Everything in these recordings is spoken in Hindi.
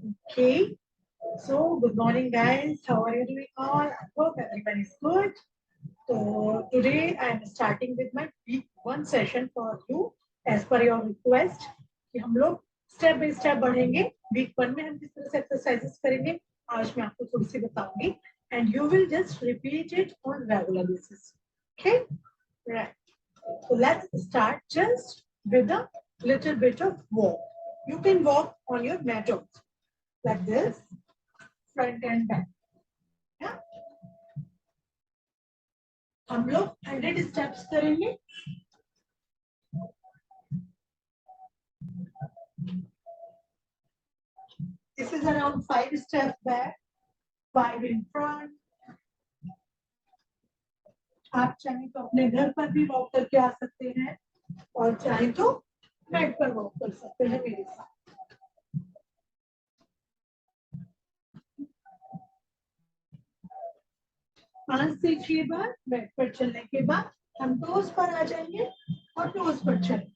Okay. So, good morning, guys. How are you doing all? I hope everyone is good. So, today I am starting with my week one session for you as per your request कि हम लोग स्टेप बाय स्टेप बढ़ेंगे. वीक वन में हम किस तरह से एक्सरसाइजेस करेंगे आज मैं आपको थोड़ी सी बताऊंगी and you will just repeat it on regular basis. Okay? Right. So let's start just with a little bit of walk. You can walk on your mat also, like this, front and back. Yeah. हम लोग 100 steps करेंगे. This is around 5 steps back, 5 in front. आप चाहें तो अपने घर पर भी वॉक करके आ सकते हैं और चाहें तो मैट पर वॉक कर सकते हैं मेरे साथ. पांच से 6 बार मैट पर चलने के बाद हम टोस पर आ जाएंगे और टोस पर चलेंगे.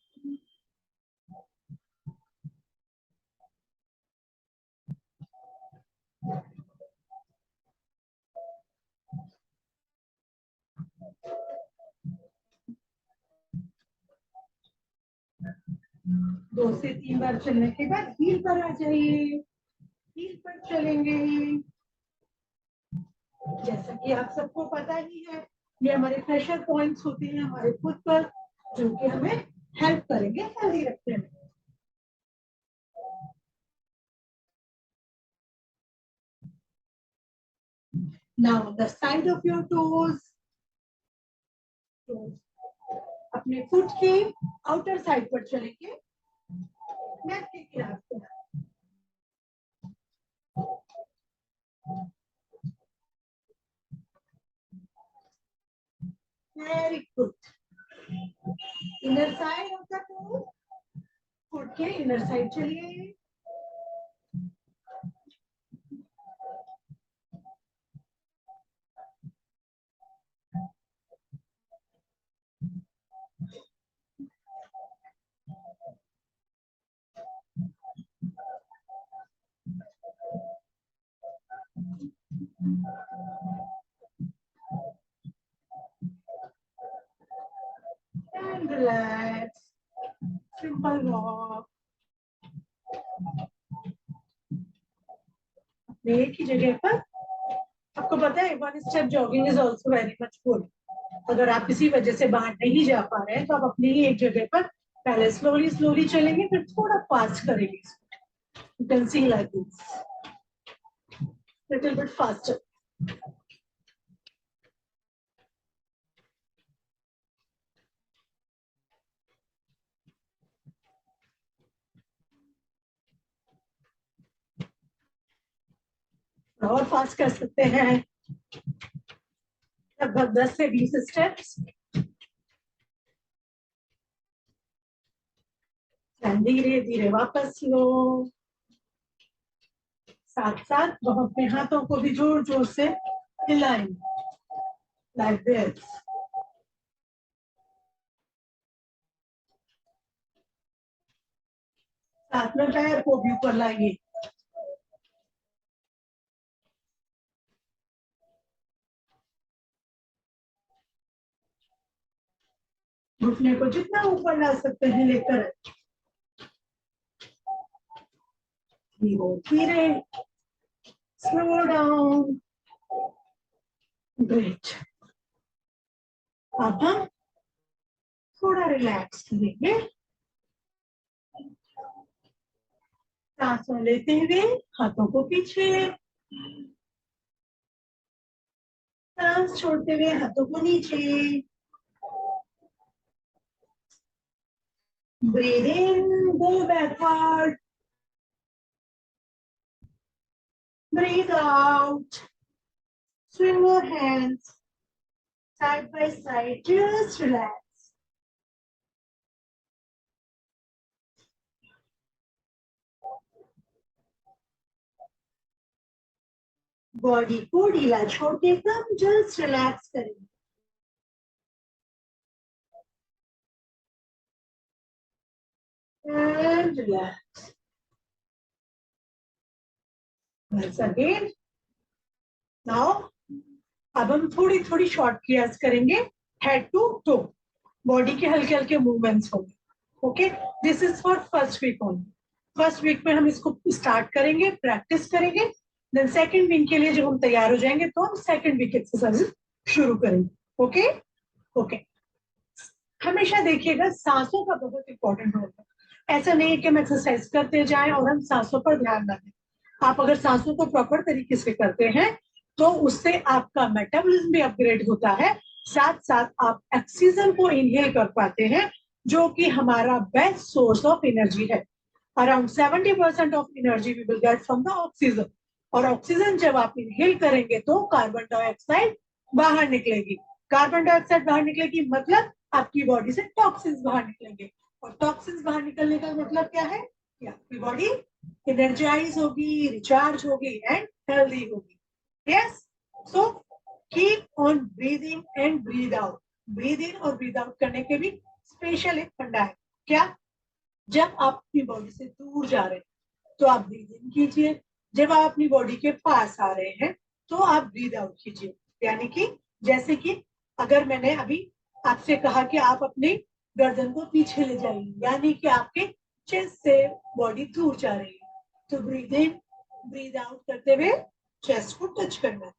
दो से 3 बार चलने के बाद हील पर आ जाइए. हील पर चलेंगे. जैसा कि आप सबको पता ही है ये हमारे प्रेशर पॉइंट्स होते हैं हमारे खुद पर जो कि हमें हेल्प करेंगे हेल्दी रखने में. Now the side of your toes. अपने फुट के आउटर साइड पर चलेंगे मैट के किनारे पर. Very good. Inner side of the toe. Foot के इनर साइड चलिए. And relax. Simple walk. एक ही जगह पर. आपको पता है one step jogging is also very much good. अगर आप किसी वजह से बाहर नहीं जा पा रहे हैं तो आप अपनी ही एक जगह पर पहले स्लोली स्लोली चलेंगे फिर थोड़ा फास्ट करेंगे. You can see like this little bit faster. और फास्ट कर सकते हैं लगभग 10 से 20 स्टेप्स. धीरे धीरे वापस लो. साथ साथ हम अपने हाथों को भी जोर जोर से हिलाएं लाइक दिस. साथ में पैर को भी ऊपर लाइए. घुटने को जितना ऊपर ला सकते हैं लेकर धीरे स्लो डाउन. ग्रेट. अब हम थोड़ा रिलैक्स करेंगे. सांसों लेते हुए हाथों को पीछे. सांस छोड़ते हुए हाथों को नीचे. Breathe in, go backward. Breathe out. Swing your hands side by side. Just relax. Body को ढीला छोड़ के एकदम जस्ट रिलैक्स करेंगे. And relax. once again. Now अब हम थोड़ी थोड़ी शॉर्ट क्रियाज करेंगे, हेड टू टो, बॉडी के हल्के हल्के मूवमेंट्स होंगे. Okay, this is for first week only. First week में हम इसको स्टार्ट करेंगे, प्रैक्टिस करेंगे. देन सेकंड वीक के लिए जब हम तैयार हो जाएंगे तो हम सेकंड वीक एक्सरसाइज शुरू करेंगे. Okay okay. हमेशा देखिएगा सांसों का बहुत इंपॉर्टेंट रोल है. ऐसा नहीं है कि हम एक्सरसाइज करते जाएं और हम सांसों पर ध्यान ना दें. आप अगर सांसों को प्रॉपर तरीके से करते हैं तो उससे आपका मेटाबॉलिज्म भी अपग्रेड होता है, साथ साथ आप ऑक्सीजन को इनहेल कर पाते हैं, जो कि हमारा बेस्ट सोर्स ऑफ एनर्जी है. Around 70% of energy we will get from the oxygen. और ऑक्सीजन जब आप इनहेल करेंगे तो कार्बन डाइऑक्साइड बाहर निकलेगी. कार्बन डाइऑक्साइड बाहर निकलेगी मतलब आपकी बॉडी से टॉक्सिन्स बाहर निकलेंगे. और टॉक्सिन्स बाहर निकलने का मतलब क्या है कि आपकी बॉडी एनर्जाइज होगी, रिचार्ज होगी एंड हेल्दी होगी. Yes, so keep on breathing and breathe out. Breathe in और ब्रीद आउट करने के भी स्पेशल एक फंडा है. क्या? जब आप अपनी बॉडी से दूर जा रहे हैं तो आप ब्रीद इन कीजिए, जब आप अपनी बॉडी के पास आ रहे हैं तो आप ब्रीद आउट कीजिए. यानी कि जैसे कि अगर मैंने अभी आपसे कहा कि आप अपने गर्दन को पीछे ले जाइए, यानी कि आपके चेस्ट से बॉडी दूर जा रही है, तो ब्रीद इन ब्रीद आउट करते हुए चेस्ट को टच करना है,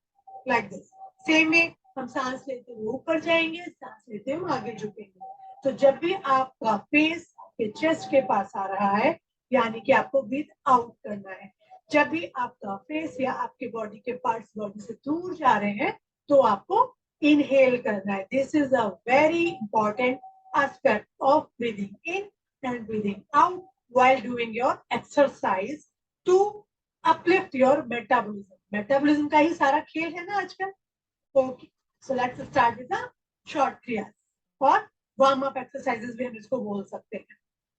लाइक दिस. सेम वे हम सांस लेते हुए ऊपर जाएंगे, सांस लेते हुए आगे झुकेंगे. तो जब भी आपका फेस आपके चेस्ट के पास आ रहा है, यानी कि आपको ब्रीथ आउट करना है. जब भी आपका फेस या आपके बॉडी के पार्ट्स बॉडी से दूर जा रहे हैं तो आपको इनहेल करना है. This is a very important aspect of breathing in and breathing out while doing your exercise to uplift your metabolism. Metabolism का ही सारा खेल है ना आजकल. Okay, so let's start with the short kriyas और वार्म अप एक्सरसाइजेस भी हम इसको बोल सकते हैं,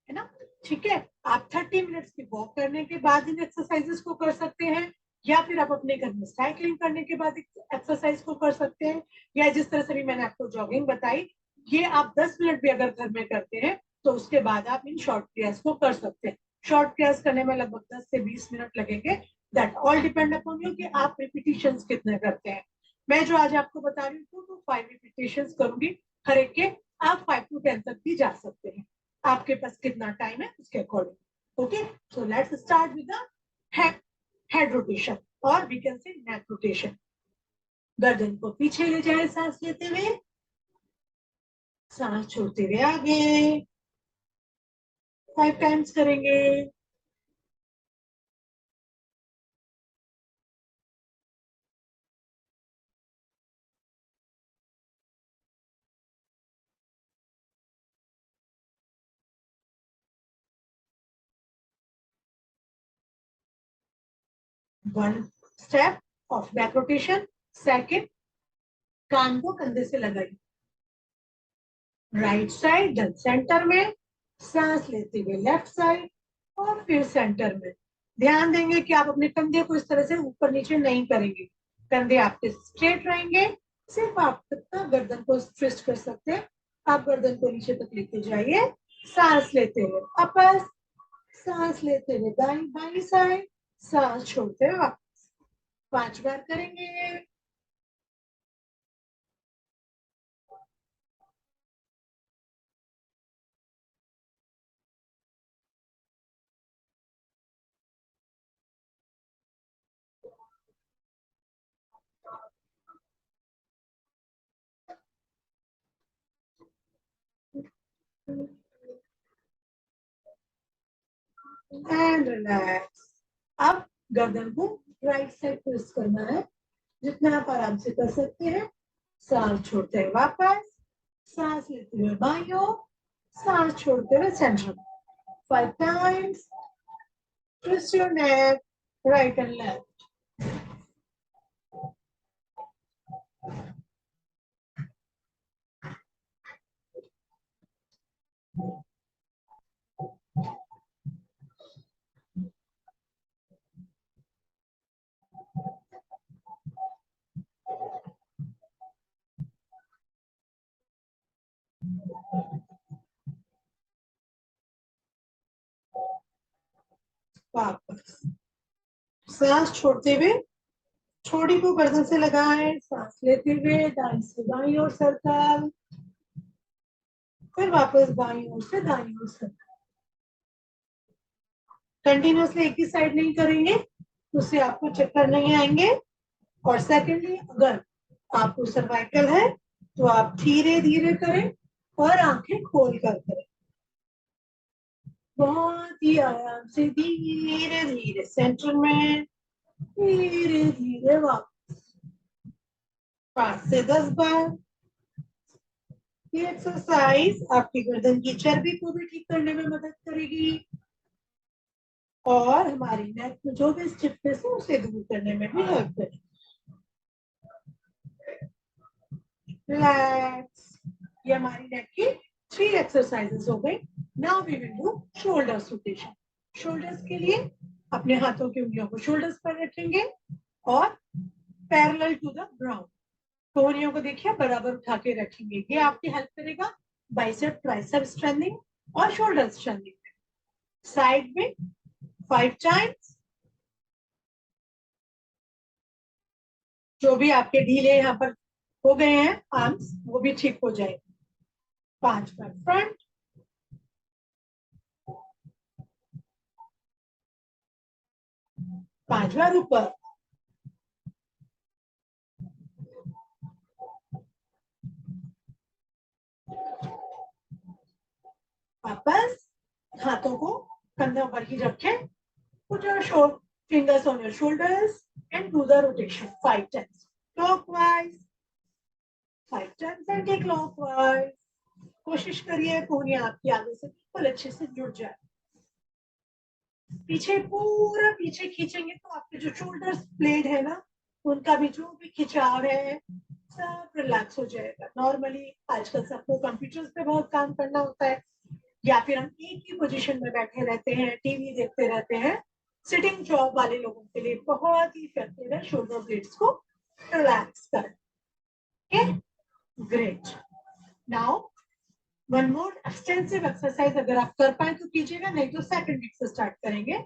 है ना. ठीक है, आप 30 मिनट्स की वॉक करने के बाद इन एक्सरसाइजेस को कर सकते हैं, या फिर आप अपने घर में साइकिलिंग करने के बाद एक्सरसाइज को कर सकते हैं, या जिस तरह से भी मैंने आपको जॉगिंग बताई, ये आप 10 मिनट भी अगर घर में करते हैं तो उसके बाद आप इन शॉर्ट क्रियाज को कर सकते हैं. शॉर्ट क्रियाज करने में लगभग 10 से 20 मिनट लगेंगे. That all depend upon you कि आप रिपीटिशंस कितने करते हैं. मैं जो आज आपको बता रही हूँ 2 to 5 रिपीटेशंस करूंगी हर एक के. आप 5 to 10 तक भी जा सकते हैं, आपके पास कितना टाइम है उसके according. Okay, so let's start with the head rotation और we can say neck rotation. गर्दन को पीछे ले जाए सांस लेते हुए, सांस छोड़ते हुए आगे. 5 टाइम्स करेंगे. One step of back rotation. Second, कान को कंधे से लगाइए. राइट साइड देन सेंटर में, सांस लेते हुए लेफ्ट साइड और फिर सेंटर में. ध्यान देंगे कि आप अपने कंधे को इस तरह से ऊपर नीचे नहीं करेंगे, कंधे आपके स्ट्रेट रहेंगे. सिर्फ आप कितना गर्दन को ट्विस्ट कर सकते हैं. आप गर्दन को नीचे तक लेके जाइए. सांस लेते हुए अपर, सांस लेते हुए दाई बाई साइड, सांस छोड़ते हुए वापस. 5 बार करेंगे. And relax. अब गर्दन को राइट साइड ट्विस्ट करना है, जितना आप आराम से कर सकते हैं. सांस छोड़ते हुए वापस, सांस लेते हुए बाईं ओर, सांस छोड़ते हुए centre. 5 times. Twist your neck right and left. वापस सांस छोड़ते हुए छोड़ी को गर्दन से लगाएं, सांस लेते हुए दाईं से बाईं ओर सर्कल, फिर वापस बाईं ओर से दाईं ओर सर्कल। कंटिन्यूअसली एक ही साइड नहीं करेंगे, उससे आपको चक्कर नहीं आएंगे। और सेकेंडली, अगर आपको सर्वाइकल है तो आप धीरे धीरे करें और आंखें खोल कर करें। बहुत ही आराम से धीरे धीरे सेंटर में, धीरे धीरे वापस 5 से 10 बार। ये एक्सरसाइज आपकी गर्दन की चर्बी को भी ठीक करने में मदद करेगी और हमारी नेक में जो भी स्टिफनेस है उसे दूर करने में भी हेल्प करेगी। रिलैक्स। ये हमारी नेक की 3 एक्सरसाइजेस हो गई। Now we will do shoulders rotation. Shoulders के लिए अपने हाथों की उंगलियों को शोल्डर्स पर रखेंगे और पैरेलल टू द ग्राउंड। कोहनियों को देखिए बराबर उठा के रखेंगे। ये आपकी हेल्प करेगा बाइसेप ट्राइसेप स्ट्रेंथिंग और शोल्डर स्ट्रेंथिंग में। साइड में 5 टाइम्स। जो भी आपके ढीले यहाँ पर हो गए हैं आर्म्स, वो भी ठीक हो जाएंगे। 5 बार फ्रंट, 5 बार ऊपर, वापस हाथों को कंधों पर ही रखें। Put your fingers on your shoulders and do the rotation 5 times. Clockwise, 5 times anti-clockwise. कोशिश करिए कोहनियां आपकी आगे से बिल्कुल अच्छे से जुड़ जाए। पीछे पूरा पीछे खींचेंगे तो आपके जो शोल्डर्स ब्लेड है ना, उनका भी जो भी खिंचाव है सब रिलैक्स हो जाएगा। नॉर्मली आजकल सबको कंप्यूटर्स पे बहुत काम करना होता है या फिर हम एक ही पोजीशन में बैठे रहते हैं, टीवी देखते रहते हैं। सिटिंग जॉब वाले लोगों के लिए बहुत ही इफेक्टिव है शोल्डर ब्लेड्स को रिलैक्स करें। Great. Now one more extensive exercise अगर आप कर पाए तो कीजिएगा, नहीं तो सेकंड वीक से स्टार्ट करेंगे।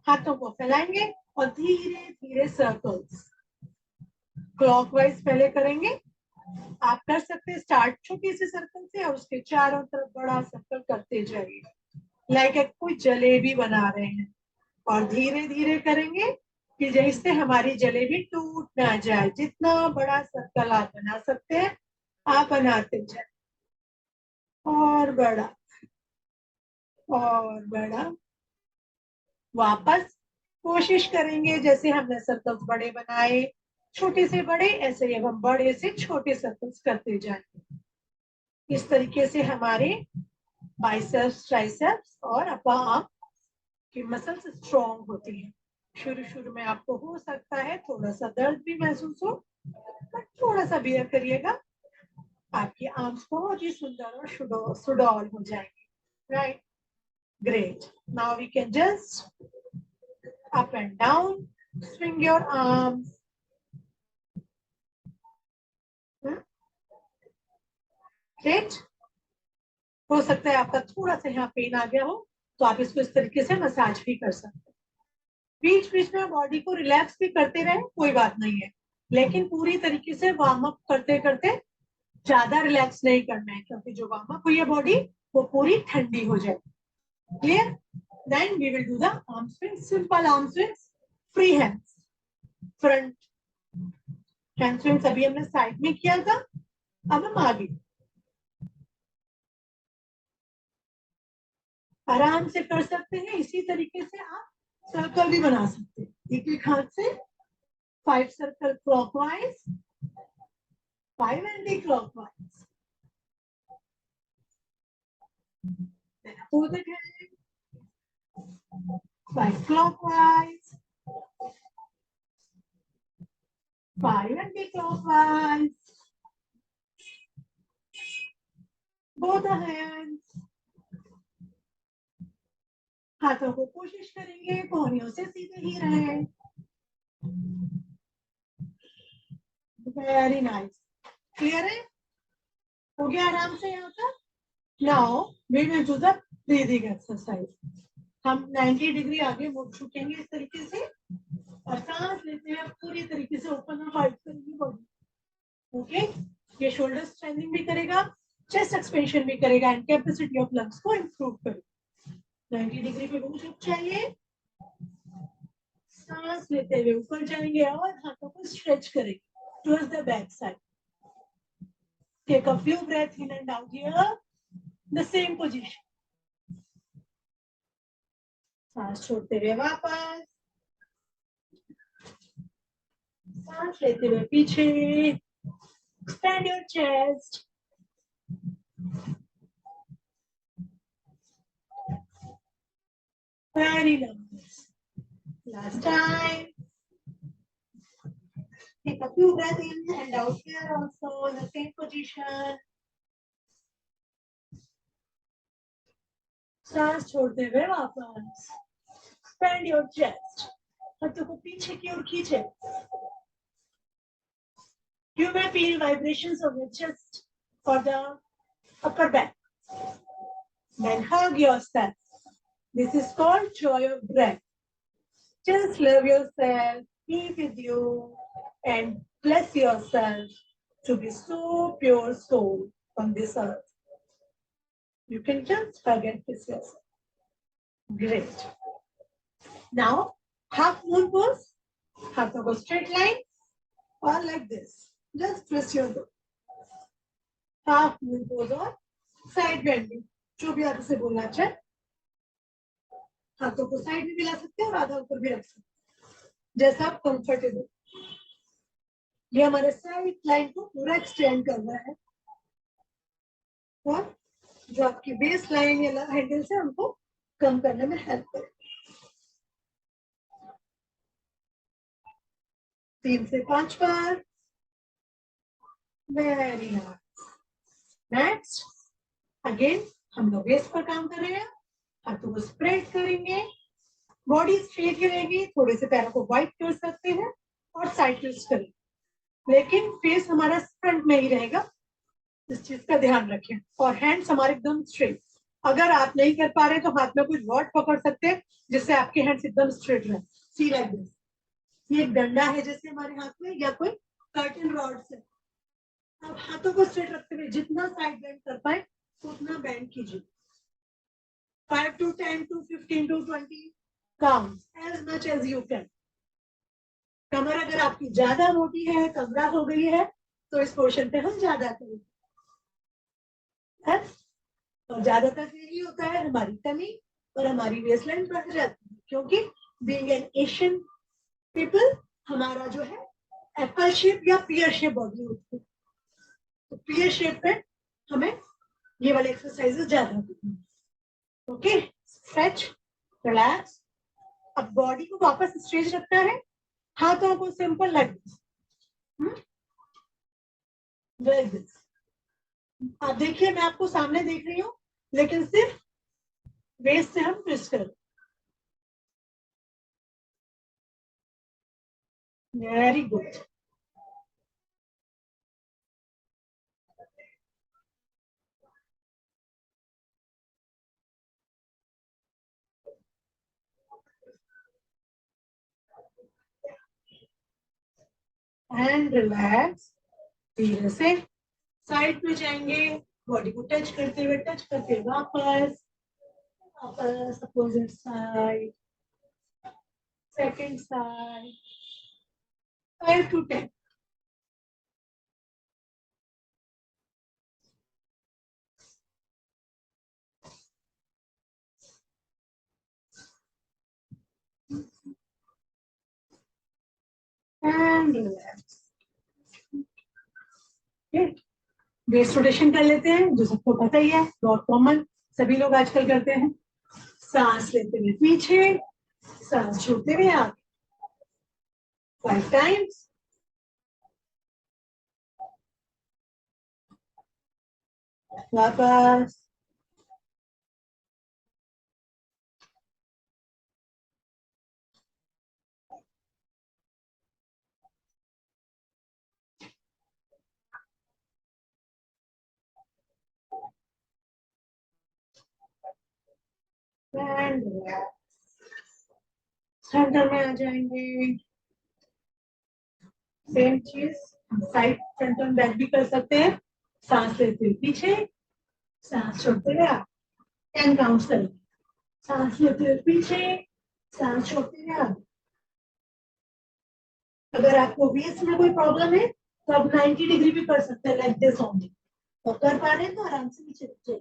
हाथों को फैलाएंगे और धीरे धीरे सर्कल्स क्लॉकवाइज पहले करेंगे। आप कर सकते हैं स्टार्ट छोटी सी सर्कल से और उसके चारों तरफ बड़ा सर्कल करते जाइए, लाइक कोई जलेबी बना रहे हैं। और धीरे धीरे करेंगे कि जैसे हमारी जलेबी टूट ना जाए। जितना बड़ा सर्कल आप बना सकते हैं आप बनाते जाए, और बड़ा और बड़ा। वापस कोशिश करेंगे जैसे हमने सर्कल्स बड़े बनाए, छोटे से बड़े, ऐसे ही हम बड़े से छोटे सर्कल्स करते जाएंगे। इस तरीके से हमारे बाइसेप्स, ट्राइसेप्स और अपर आर्म की मसल्स स्ट्रॉन्ग होती हैं। शुरू शुरू में आपको हो सकता है थोड़ा सा दर्द भी महसूस हो, बट थोड़ा सा बियर करिएगा, आपकी आर्म्स बहुत ही सुंदर और सुडौल हो जाएंगे। Right, great. Now we can just up and down, swing your arms. Great. हो सकता है आपका थोड़ा सा यहाँ पेन आ गया हो तो आप इसको इस तरीके से मसाज भी कर सकते हैं। बीच बीच में बॉडी को रिलैक्स भी करते रहे, कोई बात नहीं है, लेकिन पूरी तरीके से वार्म अप करते करते ज्यादा रिलैक्स नहीं करना है, क्योंकि जो वार्म अप हुई है बॉडी वो पूरी ठंडी हो जाए। Clear? Then we will do the arm swing, simple arm swing, free hands. Front hand swing अभी हमने साइड में किया था, अब हम आगे आराम से कर सकते हैं। इसी तरीके से आप सर्कल भी बना सकते हैं। एक एक हाथ से 5 circle clockwise, 5 anti clockwise. Opposite hand, 5 clockwise, 5 anti-clockwise. Both the hands. हाथों को कोशिश करेंगे कोहनियों से सीधे ही रहे। Very nice. क्लियर है? हो गया आराम से यहाँ तक। Now we will do the breathing exercise. हम 90 डिग्री आगे मुड़ झुकेंगे इस तरीके से और सांस लेते हैं पूरी तरीके से ओपन और वाइड करेंगे बॉडी। ओके, ये शोल्डर स्ट्रेंथिंग भी करेगा, चेस्ट एक्सपेंशन भी करेगा एंड कैपेसिटी ऑफ लंग्स को इंप्रूव करेगा। 90 डिग्री पे घूम चाहिए। सांस लेते हुए ऊपर जाएंगे और हाथों को स्ट्रेच करेंगे towards the back side. Take a few breath in and out here, the same position. सांस छोड़ते हुए वापस, सांस लेते हुए पीछे। Expand your chest. Very nice. Last time. Take a few breaths in and out here also in the same position. सांस छोड़ते हुए वापस। Expand your chest. हाथों को पीछे की ओर खींचे। You may feel vibrations of your chest or the upper back. Then hug yourself. This is called joy of breath. Just love yourself, be with you, and bless yourself to be so pure soul on this earth. You can just hug and kiss yourself. Great. Now, half moon pose. Half of a straight line or like this. Just twist your toe. Half moon pose or side bending. जो भी आप इसे बोलना चाहे, हाथों को साइड में भी ला सकते हैं और आधा ऊपर भी रख सकते हैं, जैसा आप कंफर्टेबल। ये हमारे साइड लाइन को पूरा एक्सटेंड कर रहा है और जो आपकी बेस लाइन या हैंडल से हमको कम करने में हेल्प करे। 3 से 5 बार। Very nice. नेक्स्ट, अगेन हम लोग वेस्ट पर काम कर रहे हैं। हाथों को स्प्रेड करेंगे, बॉडी स्ट्रेट ही रहेगी, थोड़े से पैरों को वाइड कर सकते हैं और साइड ट्विस्ट करेंगे, लेकिन फेस हमारा फ्रंट में ही रहेगा, इस चीज का ध्यान रखें। और हैंड्स हमारे एकदम स्ट्रेट। अगर आप नहीं कर पा रहे तो हाथ में कुछ रॉड पकड़ सकते हैं जिससे आपके हैंड्स एकदम स्ट्रेट रहे। सी लाइक दिस। ये एक डंडा है जैसे हमारे हाथ में, या कोई कर्टन रॉड से। अब हाथों को स्ट्रेट रखते हुए जितना साइड बेंड कर पाए उतना बेंड कीजिए। 5 to 10 to 15 to 20 counts as much as you can. कमर अगर आपकी ज्यादा मोटी है, कमरा हो गई है, तो इस पोर्शन पे हम ज्यादा करेंगे। और ज्यादातर यही होता है, हमारी टमी और हमारी वेस्टलाइन बढ़ जाती है, क्योंकि बीइंग एन एशियन पीपल हमारा जो है एप्पल शेप या पियर शेप बॉडी होती है। तो पियर शेप पे हमें ये वाले एक्सरसाइजेस ज्यादा होती हैं। Okay, stretch, relax. अब बॉडी को वापस स्ट्रेच रखना है, हाथों को simple like this, like this. आप देखिए, मैं आपको सामने देख रही हूँ, लेकिन सिर्फ वेस्ट से हम ट्विस्ट करें। Very good. And relax. धीरे से साइड में जाएंगे, बॉडी को टच करते वापस वापस opposite side, second side. 5 to 10। And relax. Waist rotation कर लेते हैं, जो सबको पता ही है, बहुत कॉमन, सभी लोग आजकल करते हैं। सांस लेते हुए पीछे, सांस छोड़ते हुए आगे। 5 times। वापस। And relax. सेंटर में आ जाएंगे। सेम चीज साइड फ्रंट और बैक भी कर सकते हैं। सांस लेते हुए पीछे, सांस छोड़ते हुए आप 10 काउंट करेंगे। सांस लेते हुए पीछे, सांस छोड़ते हुए आप। अगर आपको वेस्ट में कोई प्रॉब्लम है तो आप 90 डिग्री भी कर सकते हैं, लाइक दिस ओनली। तो कर पा रहे हैं तो आराम से नीचे नीचे।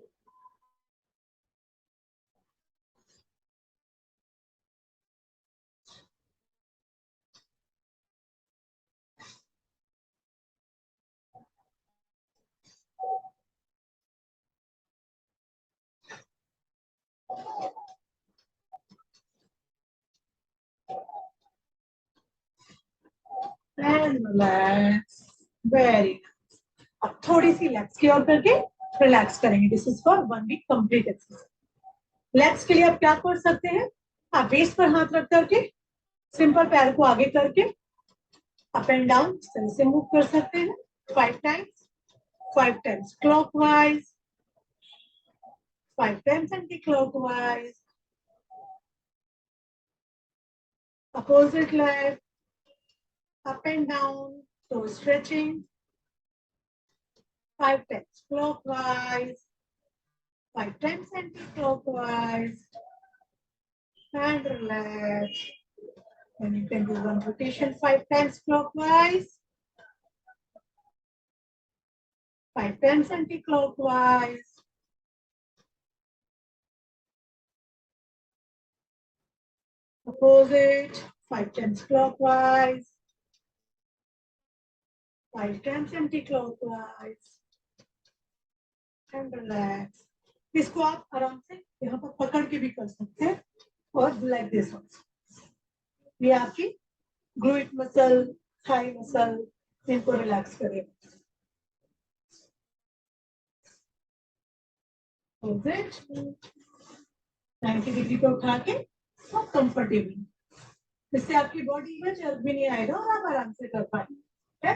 And relax, very. अब थोड़ी सी लेग्स की ओर करके रिलैक्स करेंगे। This is for 1 week complete exercise. Legs के लिए आप क्या कर सकते हैं, आप बेस पर हाथ रख करके सिंपल पैर को आगे करके अप एंड डाउन से मूव कर सकते हैं 5 times. 5 times clockwise, 5 times anti clockwise, opposite leg, up and down, toe stretching, 5 times clockwise, 5 times anti-clockwise, and relax. And you can do one rotation 5 times clockwise, 5 times anti-clockwise, opposite, 5 times clockwise, 5 times anti-clockwise, and relax. इसको आप आराम से यहाँ पर पकड़ के भी कर सकते हैं और लाइक दिस ऑल्सो। ये आपकी ग्लूट मसल, थाई मसल, इनको रिलैक्स करेगा। 90 डिग्री पे उठा के और कंफर्टेबली, इससे आपकी बॉडी में चल भी नहीं आएगा और आप आराम से कर पाएंगे।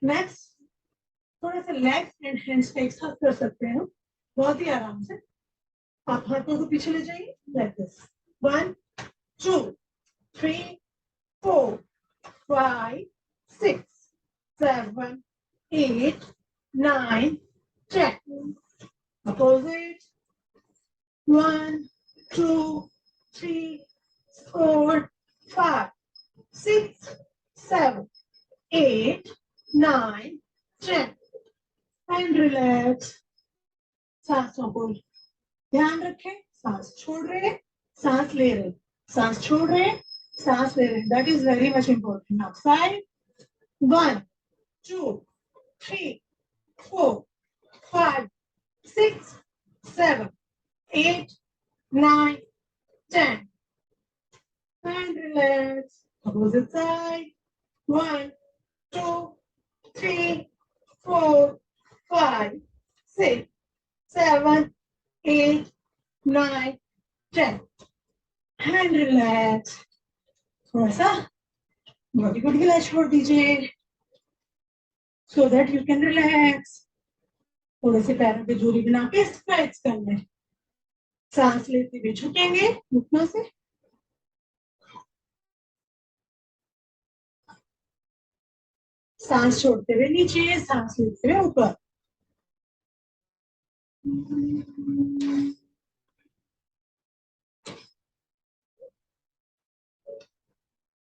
नेक्स्ट, थोड़ा सा लेग्स एंड हैंड्स का एक साथ कर सकते हैं बहुत ही आराम से। आप हाथों को पीछे ले जाइए like this. 1 2 3 4 5 6 7 8 9 10। Opposite. 1 2 3 4 5 6 7 8 9 10। And relax. सांसों को ध्यान रखें, सांस छोड़ रहे हैं, सांस ले रहे हैं, सांस छोड़ रहे हैं, सांस ले रहे हैं। That is very much important. Now side. 1 2 3 4 5 6 7 8 9 10 and relax. Opposite side. 1 2 3 4 5 6 7 8 9 10 and relax. थोड़ा सा बॉडी को ढीला छोड़ दीजिए so that you can relax. थोड़े से पैरों पे जोड़ी बना के स्ट्रेच कर लें। सांस लेते हुए झुकेंगे घुटनों से, सांस छोड़ते हुए नीचे, सांस लेते हुए ऊपर।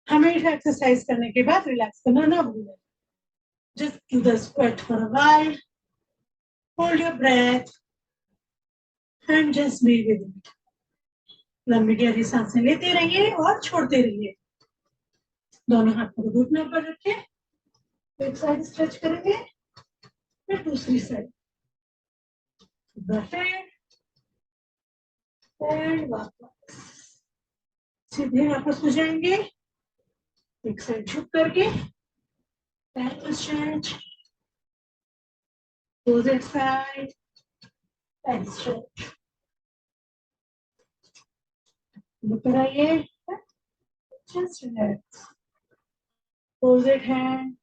हमेशा एक्सरसाइज करने के बाद रिलैक्स करना ना भूलें। Just do the squat for a while. Hold your breath and just be with it. लंबी गहरी सांसें लेते रहिए और छोड़ते रहिए। दोनों हाथों को घुटनों पर रखें, एक साइड स्ट्रेच करेंगे, फिर दूसरी साइड। वापस सीधे वापस हो जाएंगे, एक साइड झुक करके, पैर stretch, opposite side, and stretch. Look at it. Just relax. Opposite hand.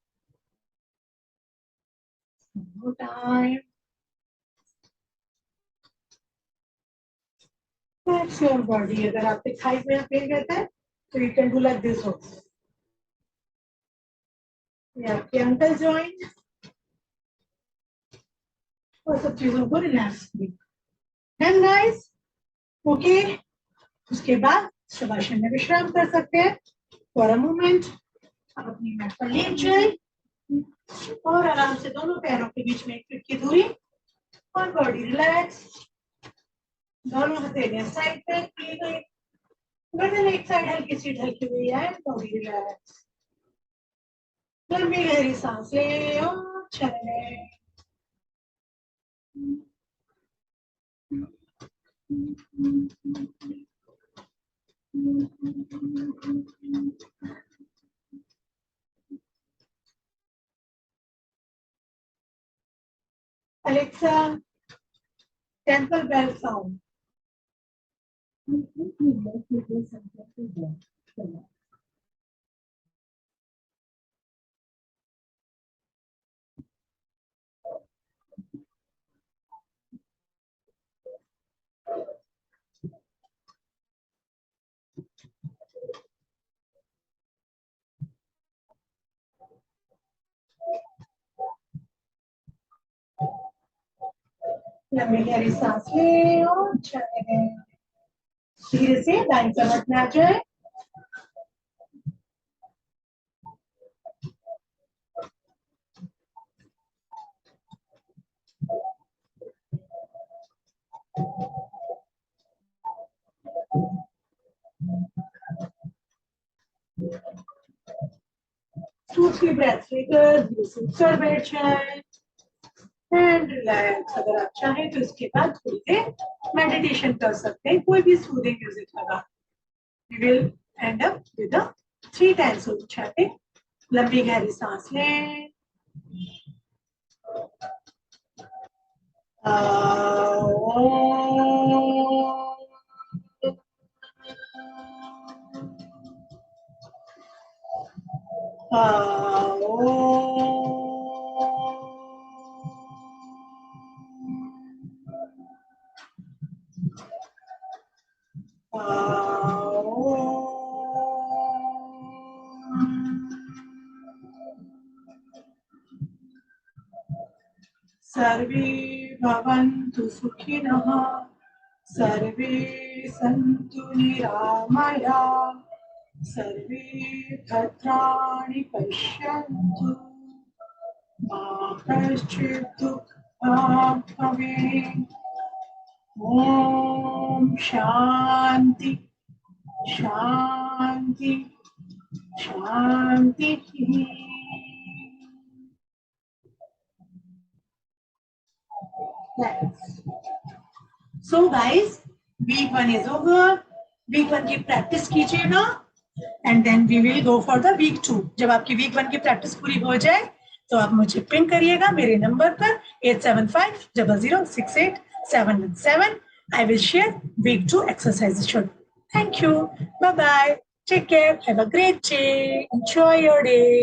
One more time. That's your body. अगर आपके थाई में पेन रहता है तो you can do like this also. या आपके अंकल ज्वाइन और सब चीजों को रिलैक्स देन गाइस ओके। उसके बाद शवासन में विश्राम कर सकते हैं फॉर अ मोमेंट। आप अपनी मैट पर लेट जाए और आराम से दोनों पैरों के बीच में 1 फीट की दूरी और बॉडी रिलैक्स। दोनों हथेलियां साइड पे की गई, गर्दन एक साइड हल्की सी ढलकी हुई है, बॉडी रिलैक्स। लंबी गहरी सांस ले और चले। Alexa, temple bell sound. लंबी गहरी सांस ले और चले। धीरे से दाएं कमर में आ जाए। दूसरी ब्रेथ लेकर धीरे से ऊपर बैठ जाए एंड रिलैक्स। अगर आप चाहें तो इसके बाद थोड़ी देर मेडिटेशन कर सकते हैं, कोई भी सूदिंग म्यूजिक लगा। We will end up with 3 times of chanting. लंबी गहरी सांस लें। सर्वे भवन्तु सुखिनः, सर्वे सन्तु निरामयाः, सर्वे भद्राणि पश्यन्तु, मा कश्चित् दुःखात् भवेत्। ॐ शान्ति शान्ति शान्तिः। So guys, week 1 is over. Week 1 की प्रैक्टिस कीजिए ना, and then we will go for the week 2. जब आपकी week 1 की प्रैक्टिस पूरी हो जाए तो आप मुझे पिंग करिएगा मेरे नंबर पर 8750068717. I will share week 2 exercises. Thank you. Bye bye. Take care. Have a great day. Enjoy your day.